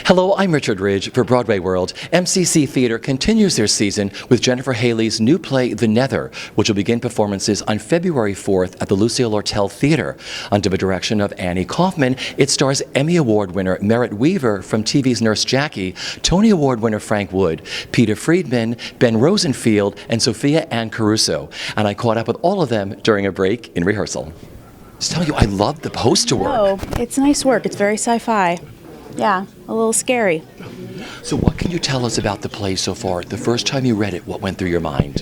Hello, I'm Richard Ridge for BroadwayWorld. MCC Theater continues their season with Jennifer Haley's new play, The Nether, which will begin performances on February 4th at the Lucille Lortel Theater. Under the direction of Annie Kaufman, it stars Emmy Award winner Merritt Wever from TV's Nurse Jackie, Tony Award winner Frank Wood, Peter Friedman, Ben Rosenfield, and Sophia Anne Caruso. And I caught up with all of them during a break in rehearsal. Just telling you, I love the poster work. Oh, it's nice work. It's very sci-fi. Yeah, a little scary. So what can you tell us about the play so far? The first time you read it, what went through your mind?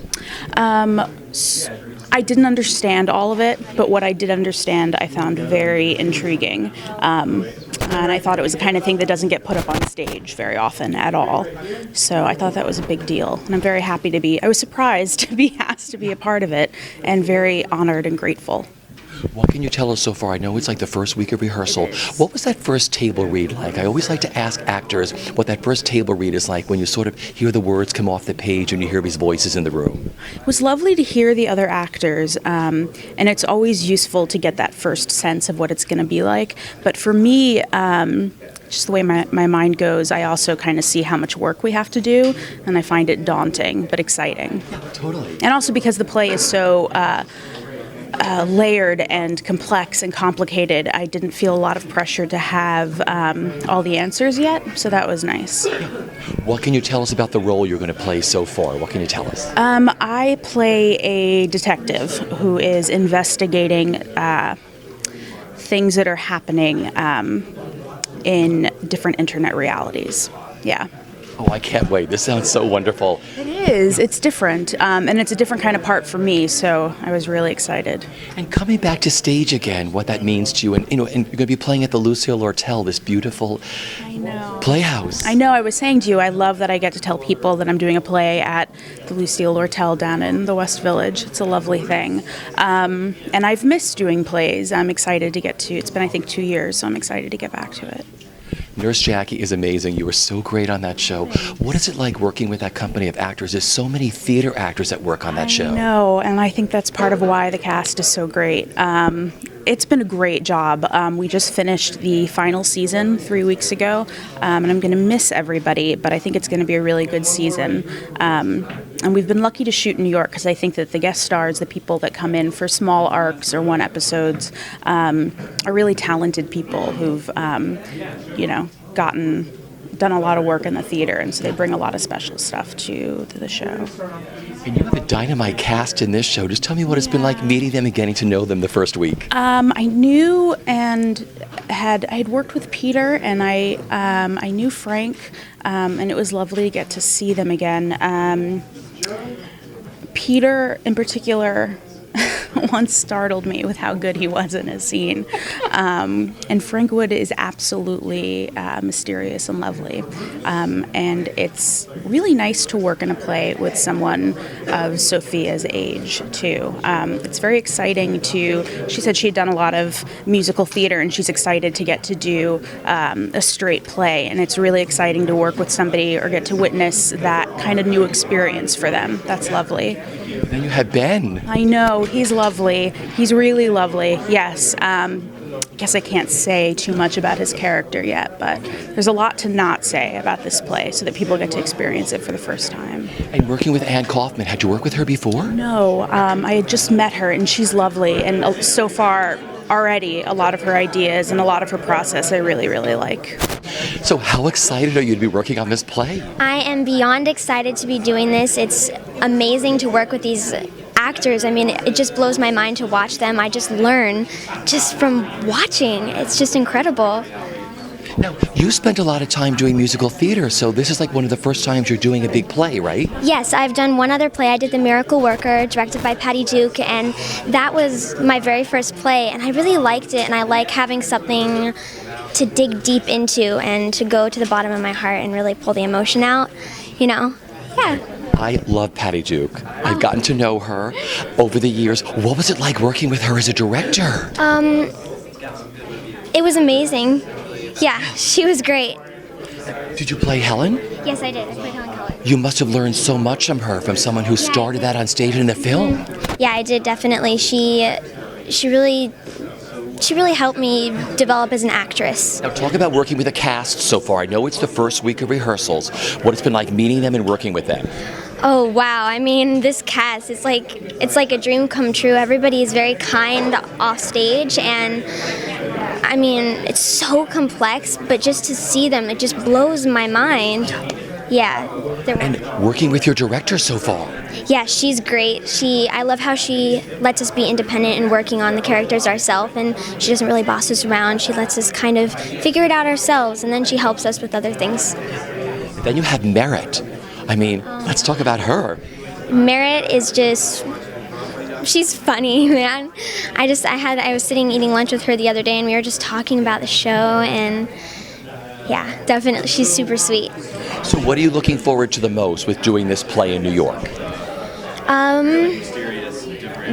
I didn't understand all of it, but what I did understand I found very intriguing. And I thought it was the kind of thing that doesn't get put up on stage very often at all. So I thought that was a big deal. And I'm very happy I was surprised to be asked to be a part of it and very honored and grateful. What can you tell us so far? I know it's like the first week of rehearsal. What was that first table read like? I always like to ask actors what that first table read is like when you sort of hear the words come off the page and you hear these voices in the room. It was lovely to hear the other actors, and it's always useful to get that first sense of what it's going to be like. But for me, just the way my mind goes, I also kind of see how much work we have to do, and I find it daunting but exciting. Yeah, totally. And also because the play is so layered and complex and complicated, I didn't feel a lot of pressure to have all the answers yet, so that was nice. What can you tell us about the role you're going to play so far? What can you tell us? I play a detective who is investigating things that are happening in different internet realities. Yeah. Oh, I can't wait. This sounds so wonderful. It is. It's different. And it's a different kind of part for me, so I was really excited. And coming back to stage again, what that means to you, and you're going to be playing at the Lucille Lortel, this beautiful playhouse. I know. I was saying to you, I love that I get to tell people that I'm doing a play at the Lucille Lortel down in the West Village. It's a lovely thing. And I've missed doing plays. I'm excited to get to. It's been, I think, 2 years, so I'm excited to get back to it. Nurse Jackie is amazing. You were so great on that show. What is it like working with that company of actors? There's so many theater actors that work on that show. I know, and I think that's part of why the cast is so great. It's been a great job. We just finished the final season 3 weeks ago, and I'm going to miss everybody, but I think it's going to be a really good season. And we've been lucky to shoot in New York because I think that the guest stars, the people that come in for small arcs or one episodes, are really talented people who've, done a lot of work in the theater, and so they bring a lot of special stuff to the show. And you have a dynamite cast in this show. Just tell me what it's been like meeting them and getting to know them the first week. I knew and I had worked with Peter, and I knew Frank, and it was lovely to get to see them again. Peter, in particular, once startled me with how good he was in his scene. And Frank Wood is absolutely mysterious and lovely. And it's really nice to work in a play with someone of Sophia's age, too. It's very exciting she said she had done a lot of musical theater, and she's excited to get to do a straight play. And it's really exciting to work with somebody or get to witness that kind of new experience for them. That's lovely. Then you have Ben. I know, he's lovely. He's really lovely, yes. Guess I can't say too much about his character yet, but there's a lot to not say about this play so that people get to experience it for the first time. And working with Anne Kaufman, had you worked with her before? No, I had just met her, and she's lovely, and so far already a lot of her ideas and a lot of her process I really, really like. So how excited are you to be working on this play? I am beyond excited to be doing this. It's amazing to work with these actors. I mean, it just blows my mind to watch them. I just learn just from watching. It's just incredible. Now, you spent a lot of time doing musical theater, so this is like one of the first times you're doing a big play, right? Yes, I've done one other play. I did The Miracle Worker, directed by Patty Duke, and that was my very first play, and I really liked it, and I like having something to dig deep into and to go to the bottom of my heart and really pull the emotion out, Yeah. I love Patty Duke. I've gotten to know her over the years. What was it like working with her as a director? It was amazing. Yeah, she was great. Did you play Helen? Yes, I did. I played Helen Keller. You must have learned so much from her, from someone who started that on stage in the film. Yeah, I did, definitely. She really she really helped me develop as an actress. Now talk about working with the cast so far. I know it's the first week of rehearsals. What it's been like meeting them and working with them. Oh wow, I mean this cast, it's like a dream come true. Everybody is very kind off stage, and I mean it's so complex, but just to see them, it just blows my mind. Yeah. And working with your director so far. Yeah, she's great. I love how she lets us be independent in working on the characters ourselves, and she doesn't really boss us around. She lets us kind of figure it out ourselves, and then she helps us with other things. Then you have Merritt. I mean, let's talk about her. Merritt is just, she's funny, man. I was sitting eating lunch with her the other day, and we were just talking about the show, and yeah, definitely, she's super sweet. So what are you looking forward to the most with doing this play in New York?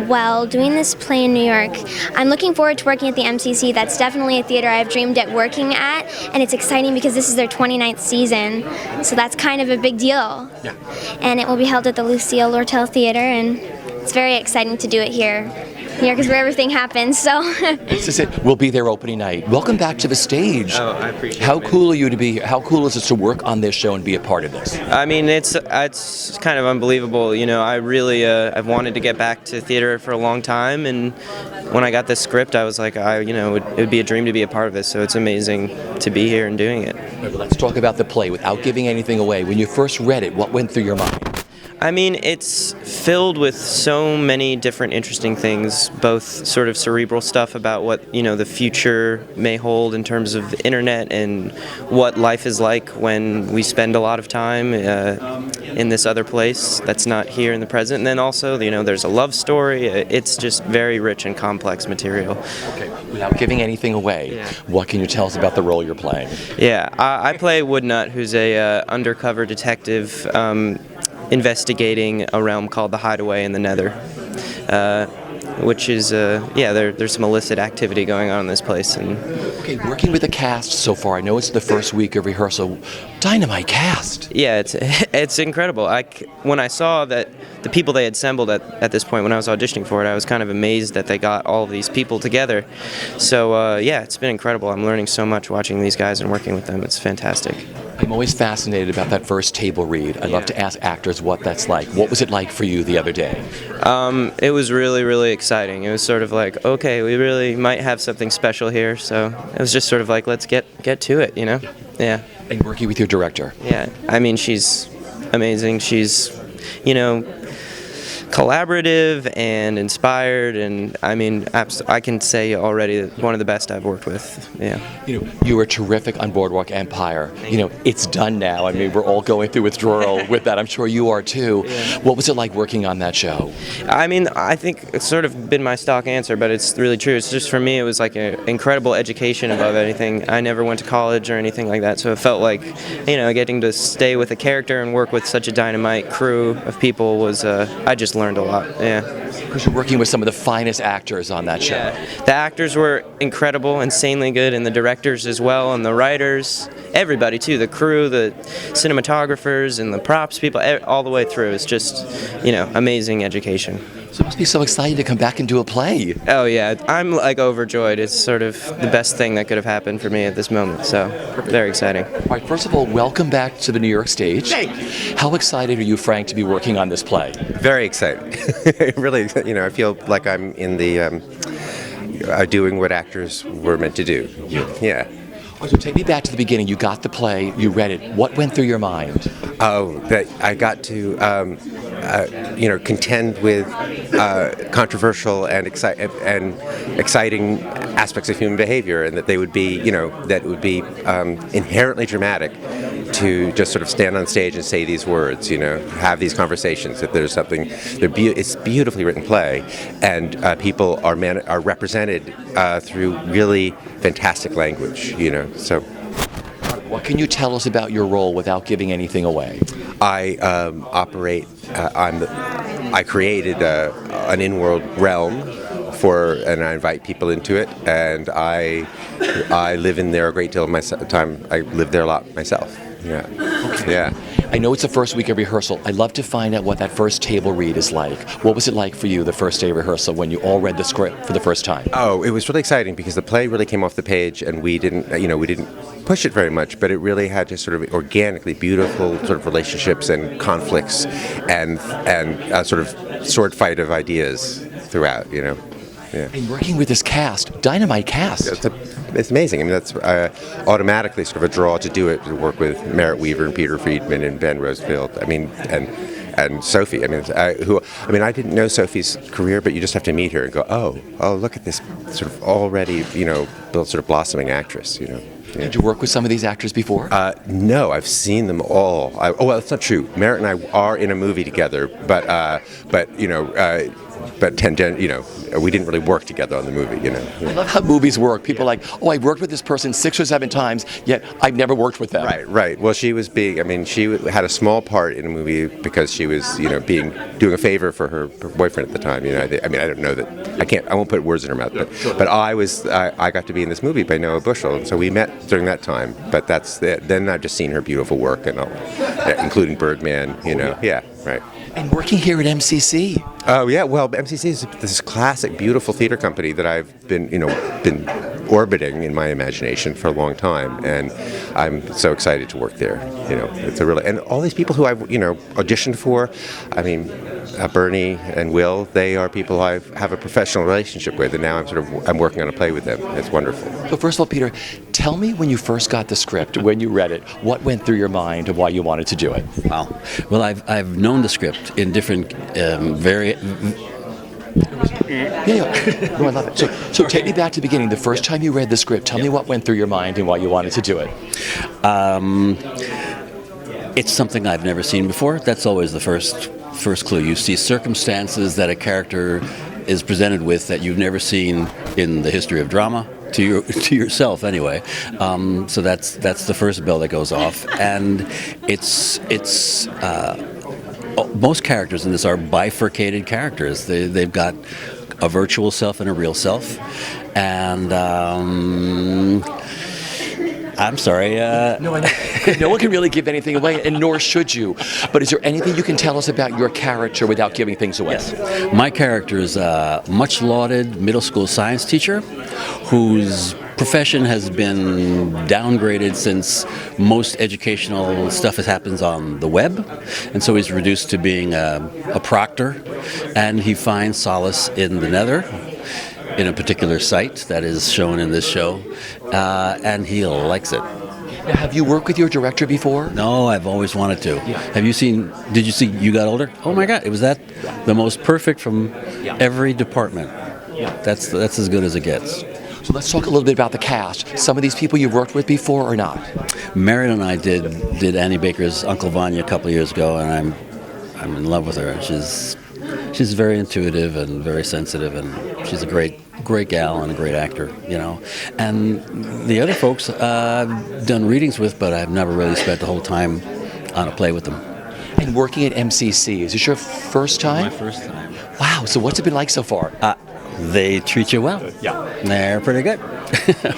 Well, doing this play in New York, I'm looking forward to working at the MCC. That's definitely a theater I've dreamed at working at, and it's exciting because this is their 29th season, so that's kind of a big deal. Yeah. And it will be held at the Lucille Lortel Theater, and it's very exciting to do it here. New York is where everything happens, so. This is it. We'll be there opening night. Welcome back to the stage. Oh, I appreciate it. How cool are you to be here? How cool is it to work on this show and be a part of this? I mean, it's kind of unbelievable. You know, I really I've wanted to get back to theater for a long time, and when I got this script, I was like, it would be a dream to be a part of this. So it's amazing to be here and doing it. Right, well, let's talk about the play without giving anything away. When you first read it, what went through your mind? I mean, it's filled with so many different interesting things, both sort of cerebral stuff about what, the future may hold in terms of the internet and what life is like when we spend a lot of time in this other place that's not here in the present. And then also, there's a love story. It's just very rich and complex material. Okay, without giving anything away, what can you tell us about the role you're playing? Yeah, I play Woodnut, who's a undercover detective investigating a realm called the Hideaway in the Nether, which is, there's some illicit activity going on in this place. And okay, working with the cast so far, I know it's the first week of rehearsal. Dynamite cast. Yeah, it's incredible. When I saw that the people they had assembled at this point when I was auditioning for it, I was kind of amazed that they got all of these people together. So it's been incredible. I'm learning so much watching these guys and working with them. It's fantastic. I'm always fascinated about that first table read. I'd love to ask actors what that's like. What was it like for you the other day? It was really, really exciting. It was sort of like, okay, we really might have something special here. So it was just sort of like, let's get to it, Yeah. And working with your director. Yeah. I mean, she's amazing. She's, collaborative and inspired, and I mean, I can say already that one of the best I've worked with. Yeah. You were terrific on Boardwalk Empire. It's done now. I mean, we're all going through withdrawal with that. I'm sure you are too. Yeah. What was it like working on that show? I mean, I think it's sort of been my stock answer, but it's really true. It's just, for me, it was like an incredible education above anything. I never went to college or anything like that, so it felt like, getting to stay with a character and work with such a dynamite crew of people was, I just learned a lot. Yeah. Because you're working with some of the finest actors on that show. Yeah. The actors were incredible, insanely good, and the directors as well, and the writers, everybody too, the crew, the cinematographers, and the props people, all the way through. It's just, amazing education. So it must be so exciting to come back and do a play. Oh yeah, I'm like overjoyed. It's sort of the best thing that could have happened for me at this moment, so very exciting. All right, first of all, welcome back to the New York stage. Thank you. How excited are you, Frank, to be working on this play? Very excited. Really, I feel like I'm in the doing what actors were meant to do. Yeah. So take me back to the beginning. You got the play, you read it. What went through your mind? Oh, that I got to, contend with controversial and exciting aspects of human behavior, and that they would be, that would be inherently dramatic to just sort of stand on stage and say these words, have these conversations. That there's something, it's a beautifully written play, and people are represented through really fantastic language, So. What can you tell us about your role without giving anything away? I I created an in-world realm and I invite people into it, and I live in there a great deal of my time. I live there a lot myself. Yeah. I know it's the first week of rehearsal. I'd love to find out what that first table read is like. What was it like for you the first day of rehearsal when you all read the script for the first time? Oh, it was really exciting because the play really came off the page, and we didn't push it very much, but it really had just sort of organically beautiful sort of relationships and conflicts, and a sort of sword fight of ideas throughout. Yeah. And working with this cast, dynamite cast. It's amazing. I mean, that's automatically sort of a draw to do it, to work with Merritt Wever and Peter Friedman and Ben Rosenfield. I mean, and Sophie. I mean, I didn't know Sophie's career, but you just have to meet her and go, oh, look at this sort of already, sort of blossoming actress. Yeah. Did you work with some of these actors before? No, I've seen them all. Well, that's not true. Merritt and I are in a movie together, but we didn't really work together on the movie. I love how movies work. People are like, I worked with this person 6 or 7 times, yet I've never worked with them. Right. Well, she was she had a small part in a movie because she was, doing a favor for her boyfriend at the time. I don't know that I won't put words in her mouth, but I got to be in this movie by Noah Bushell, and so we met during that time. But that's it. Then I've just seen her beautiful work, and including Birdman. Yeah, right. And working here at MCC. Oh yeah, well, MCC is this classic, beautiful theater company that I've been orbiting in my imagination for a long time, and I'm so excited to work there. It's and all these people who I've auditioned for. I mean, Bernie and Will, they are people I have a professional relationship with, and now I'm working on a play with them. It's wonderful. So first of all, Peter, tell me when you first got the script, when you read it, what went through your mind and why you wanted to do it? Wow. Well, I've known the script in different Yeah. No, I love it. So take me back to the beginning. The first time you read the script, tell me what went through your mind and why you wanted to do it. It's something I've never seen before. That's always the first clue. You see circumstances that a character is presented with that you've never seen in the history of drama. To yourself anyway, so that's the first bell that goes off, and it's most characters in this are bifurcated characters. They've got a virtual self and a real self, and I'm sorry. No one can really give anything away, and nor should you. But is there anything you can tell us about your character without giving things away? Yes. My character is a much lauded middle school science teacher whose profession has been downgraded since most educational stuff happens on the web, and so he's reduced to being a proctor, and he finds solace in the Nether, in a particular site that is shown in this show, and he likes it. Now, have you worked with your director before? No, I've always wanted to. Yeah. Did you see You Got Older? Oh my God, it was the most perfect from every department. Yeah. That's as good as it gets. So let's talk a little bit about the cast. Some of these people you've worked with before or not? Merritt and I did Annie Baker's Uncle Vanya a couple of years ago, and I'm in love with her. She's very intuitive and very sensitive, and she's a great gal and a great actor, And the other folks I've done readings with, but I've never really spent the whole time on a play with them. And working at MCC, is this your first time? My first time. Wow, so what's it been like so far? They treat you well. Yeah. They're pretty good.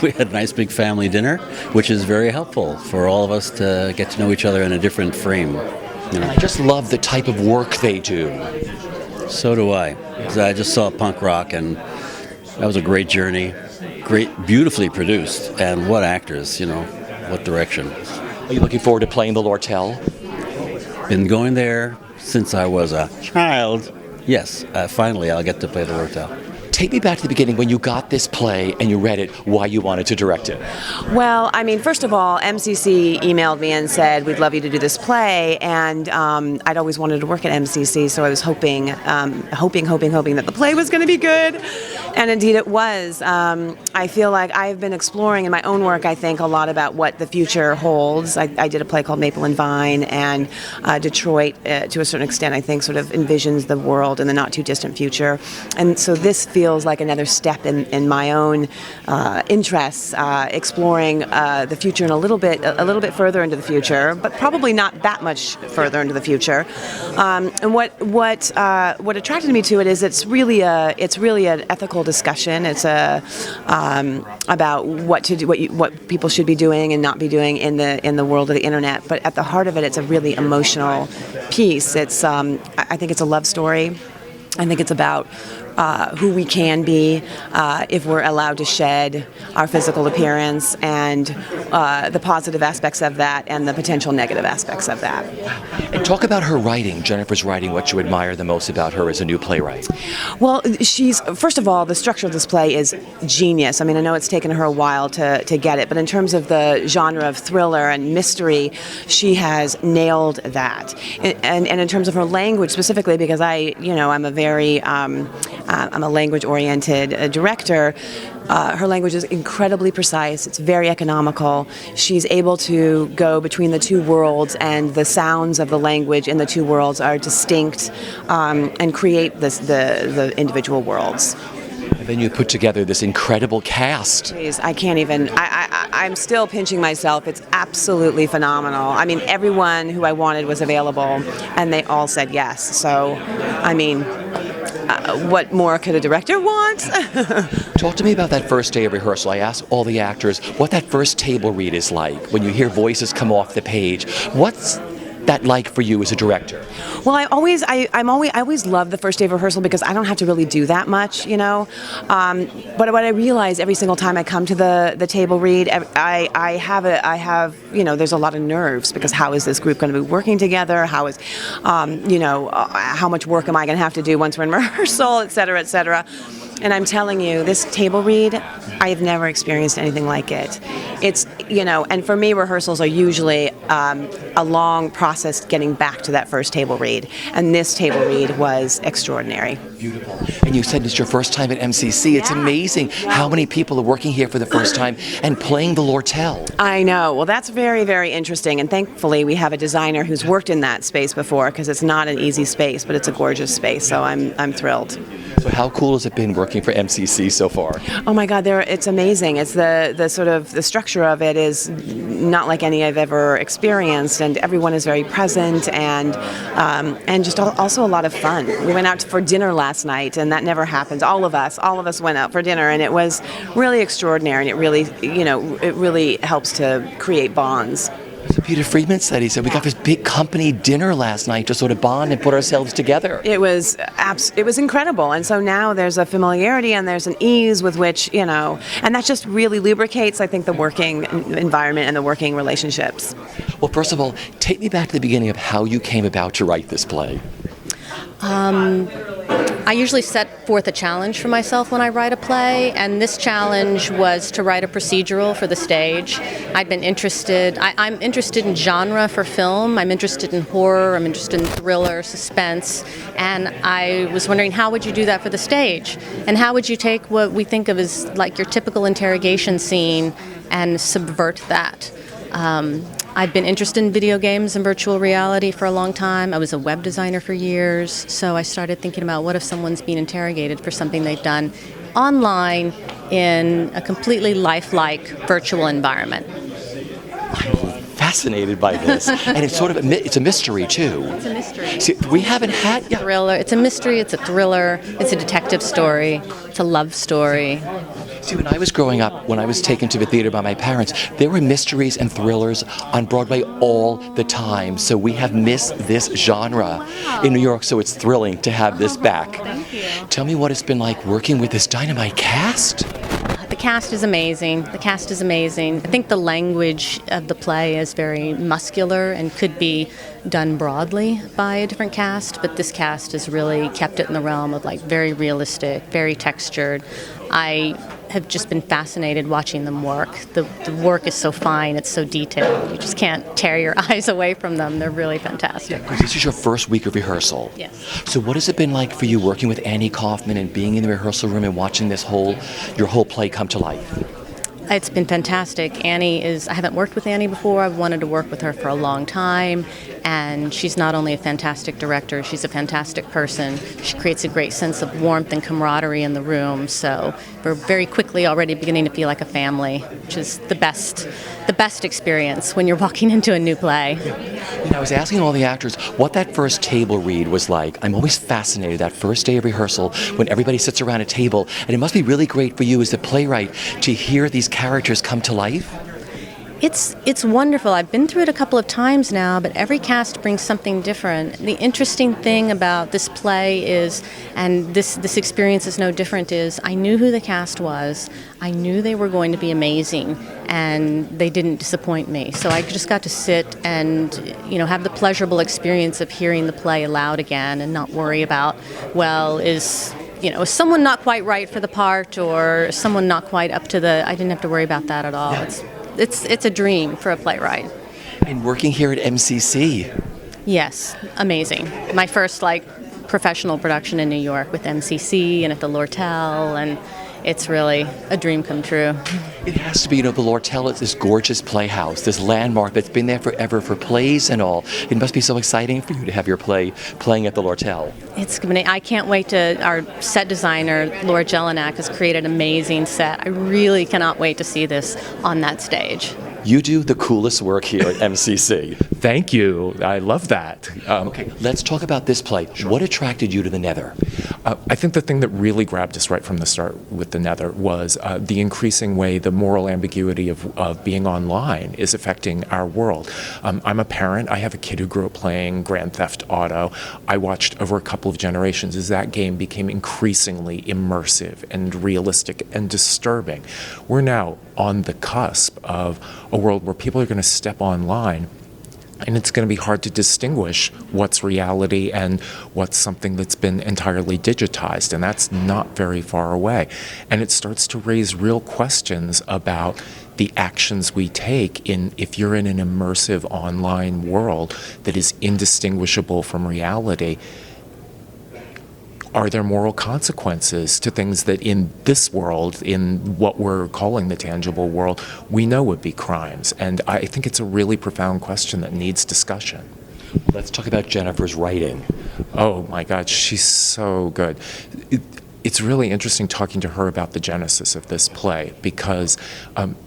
We had a nice big family dinner, which is very helpful for all of us to get to know each other in a different frame. I just love the type of work they do. So do I. 'Cause I just saw punk rock, and that was a great journey. Beautifully produced, and what actors, what direction. Are you looking forward to playing the Lortel? Been going there since I was a child. Yes, finally I'll get to play the Lortel. Take me back to the beginning when you got this play and you read it, why you wanted to direct it. Well, first of all, MCC emailed me and said, we'd love you to do this play, and I'd always wanted to work at MCC, so I was hoping that the play was going to be good, and indeed it was. I feel like I've been exploring in my own work, I think, a lot about what the future holds. I did a play called Maple and Vine, and Detroit, to a certain extent, I think, sort of envisions the world in the not-too-distant future, and so this feels feels like another step in my own interests, exploring the future and a little bit further into the future, but probably not that much further into the future. And what attracted me to it is it's really an ethical discussion. It's about what to do, what people should be doing and not be doing in the world of the internet. But at the heart of it, it's a really emotional piece. It's I think it's a love story. I think it's about who we can be if we're allowed to shed our physical appearance, and the positive aspects of that and the potential negative aspects of that. And talk about her writing, Jennifer's writing, what you admire the most about her as a new playwright. Well, first of all, the structure of this play is genius. I mean, I know it's taken her a while to get it, but in terms of the genre of thriller and mystery, she has nailed that. And in terms of her language specifically, because I'm a very I'm a language-oriented director. Her language is incredibly precise. It's very economical. She's able to go between the two worlds, and the sounds of the language in the two worlds are distinct and create the individual worlds. And then you put together this incredible cast. Please, I can't even. I'm still pinching myself. It's absolutely phenomenal. I mean, everyone who I wanted was available, and they all said yes. So, I mean, what more could a director want? Talk to me about that first day of rehearsal. I asked all the actors what that first table read is like when you hear voices come off the page. What's that like for you as a director? Well, I always love the first day of rehearsal because I don't have to really do that much, you know. But what I realize every single time I come to the table read, I have there's a lot of nerves, because how is this group going to be working together? How is, how much work am I going to have to do once we're in rehearsal, et cetera, et cetera. And I'm telling you, this table read, I have never experienced anything like it. It's, and for me, rehearsals are usually a long process getting back to that first table read. And this table read was extraordinary. Beautiful. And you said it's your first time at MCC. It's amazing how many people are working here for the first time and playing the Lortel. I know. Well, that's very, very interesting. And thankfully, we have a designer who's worked in that space before, because it's not an easy space, but it's a gorgeous space. So I'm thrilled. So how cool has it been working for MCC so far? Oh my God, it's amazing. It's the sort of the structure of it is not like any I've ever experienced, and everyone is very present and just also a lot of fun. We went out for dinner last night, and that never happens. All of us went out for dinner, and it was really extraordinary, and it really helps to create bonds. So Peter Friedman said, he said, we got this big company dinner last night to sort of bond and put ourselves together. It was incredible. And so now there's a familiarity and there's an ease with which, and that just really lubricates, I think, the working environment and the working relationships. Well, first of all, take me back to the beginning of how you came about to write this play. I usually set forth a challenge for myself when I write a play, and this challenge was to write a procedural for the stage. I'd been interested, I'm interested in genre for film, I'm interested in horror, I'm interested in thriller, suspense, and I was wondering, how would you do that for the stage? And how would you take what we think of as like your typical interrogation scene and subvert that? I've been interested in video games and virtual reality for a long time. I was a web designer for years, so I started thinking about what if someone's being interrogated for something they've done online in a completely lifelike virtual environment. I'm fascinated by this, and it's sort of it's a mystery too. It's a mystery. See, we haven't had thriller. It's a mystery. It's a thriller. It's a detective story. It's a love story. See, when I was growing up, when I was taken to the theater by my parents, there were mysteries and thrillers on Broadway all the time. So we have missed this genre in New York, so it's thrilling to have this back. Thank you. Tell me what it's been like working with this dynamite cast. The cast is amazing. I think the language of the play is very muscular and could be done broadly by a different cast, but this cast has really kept it in the realm of like very realistic, very textured. I have just been fascinated watching them work. The work is so fine, it's so detailed. You just can't tear your eyes away from them. They're really fantastic. Because this is your first week of rehearsal. Yes. So what has it been like for you working with Annie Kaufman and being in the rehearsal room and watching your whole play come to life? It's been fantastic. I haven't worked with Annie before. I've wanted to work with her for a long time. And she's not only a fantastic director, she's a fantastic person. She creates a great sense of warmth and camaraderie in the room. So we're very quickly already beginning to feel like a family, which is the best experience when you're walking into a new play. You know, I was asking all the actors what that first table read was like. I'm always fascinated that first day of rehearsal when everybody sits around a table, and it must be really great for you as a playwright to hear these characters come to life. It's wonderful. I've been through it a couple of times now, but every cast brings something different. The interesting thing about this play is, and this experience is no different, is I knew who the cast was. I knew they were going to be amazing, and they didn't disappoint me. So I just got to sit and, have the pleasurable experience of hearing the play aloud again and not worry about, is someone not quite right for the part or someone not quite up to the... I didn't have to worry about that at all. Yeah. It's a dream for a playwright. And working here at MCC. Yes, amazing. My first professional production in New York with MCC and at the Lortel, and it's really a dream come true. It has to be, the Lortel is this gorgeous playhouse, this landmark that's been there forever for plays and all. It must be so exciting for you to have your play playing at the Lortel. I can't wait to, our set designer, Laura Jelinek, has created an amazing set. I really cannot wait to see this on that stage. You do the coolest work here at MCC. Thank you. I love that. Okay, let's talk about this play. What attracted you to the Nether? I think the thing that really grabbed us right from the start with the Nether was the increasing way the moral ambiguity of being online is affecting our world. I'm a parent. I have a kid who grew up playing Grand Theft Auto. I watched over a couple of generations as that game became increasingly immersive and realistic and disturbing. We're now on the cusp of a world where people are going to step online, and it's going to be hard to distinguish what's reality and what's something that's been entirely digitized, and that's not very far away. And it starts to raise real questions about the actions we take if you're in an immersive online world that is indistinguishable from reality. Are there moral consequences to things that in this world, in what we're calling the tangible world, we know would be crimes? And I think it's a really profound question that needs discussion. Let's talk about Jennifer's writing. Oh my God, she's so good. It's really interesting talking to her about the genesis of this play because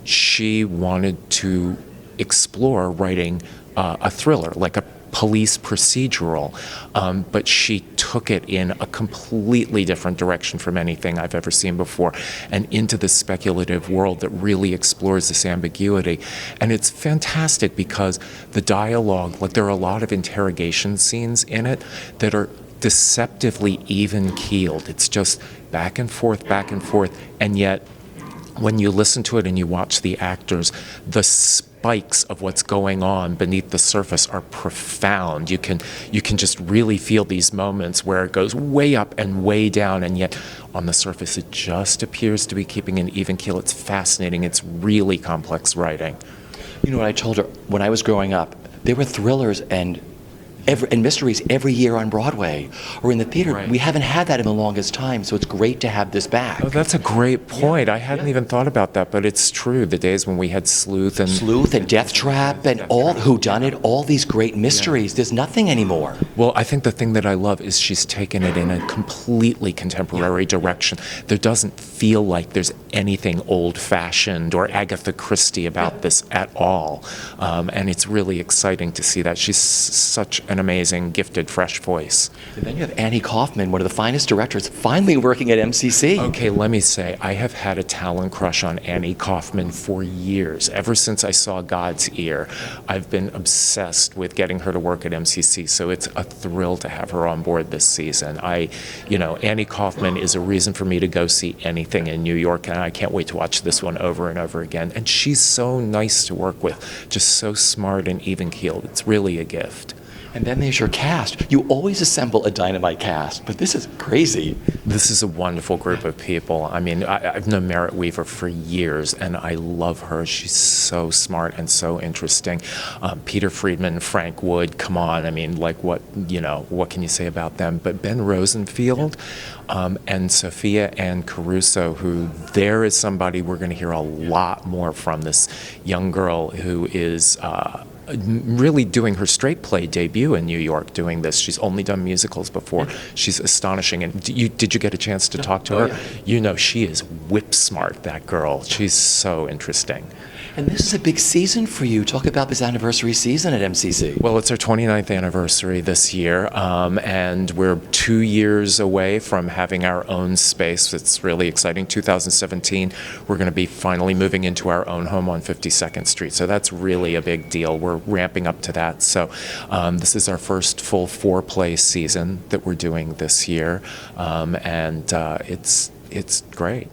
she wanted to explore writing a thriller, like a police procedural, but she took it in a completely different direction from anything I've ever seen before, and into the speculative world that really explores this ambiguity. And it's fantastic because the dialogue, there are a lot of interrogation scenes in it that are deceptively even-keeled. It's just back and forth, and yet when you listen to it and you watch the actors, the spikes of what's going on beneath the surface are profound. You can just really feel these moments where it goes way up and way down, and yet on the surface it just appears to be keeping an even keel. It's fascinating. It's really complex writing. You know what I told her? When I was growing up, there were thrillers and mysteries every year on Broadway or in the theater. Right. We haven't had that in the longest time, so it's great to have this back. Oh, that's a great point. I hadn't even thought about that, but it's true. The days when we had Sleuth and Death Trap and all Whodunit, all these great mysteries. There's nothing anymore. Well, I think the thing that I love is she's taken it in a completely contemporary direction. There doesn't feel like there's anything old-fashioned or Agatha Christie about this at all. And it's really exciting to see that. She's such an amazing, gifted, fresh voice. And then you have Annie Kaufman, one of the finest directors, finally working at MCC. Okay, let me say, I have had a talent crush on Annie Kaufman for years. Ever since I saw God's Ear, I've been obsessed with getting her to work at MCC, so it's a thrill to have her on board this season. Annie Kaufman is a reason for me to go see anything in New York, and I can't wait to watch this one over and over again. And she's so nice to work with, just so smart and even-keeled. It's really a gift. And then there's your cast. You always assemble a dynamite cast, but this is crazy. This is a wonderful group of people. I mean, I've known Merritt Wever for years, and I love her. She's so smart and so interesting. Peter Friedman, Frank Wood, come on. I mean, like what can you say about them? But Ben Rosenfield and Sophia Anne Caruso, who there is somebody we're going to hear a lot more from, this young girl who is really doing her straight play debut in New York doing this. She's only done musicals before. She's astonishing. And did you get a chance to talk to her? Yeah. You know, she is whip smart, that girl. She's so interesting. And this is a big season for you. Talk about this anniversary season at MCC. Well, it's our 29th anniversary this year, and we're 2 years away from having our own space. It's really exciting. 2017, we're going to be finally moving into our own home on 52nd Street. So that's really a big deal. We're ramping up to that. So this is our first full 4-play season that we're doing this year, and it's great.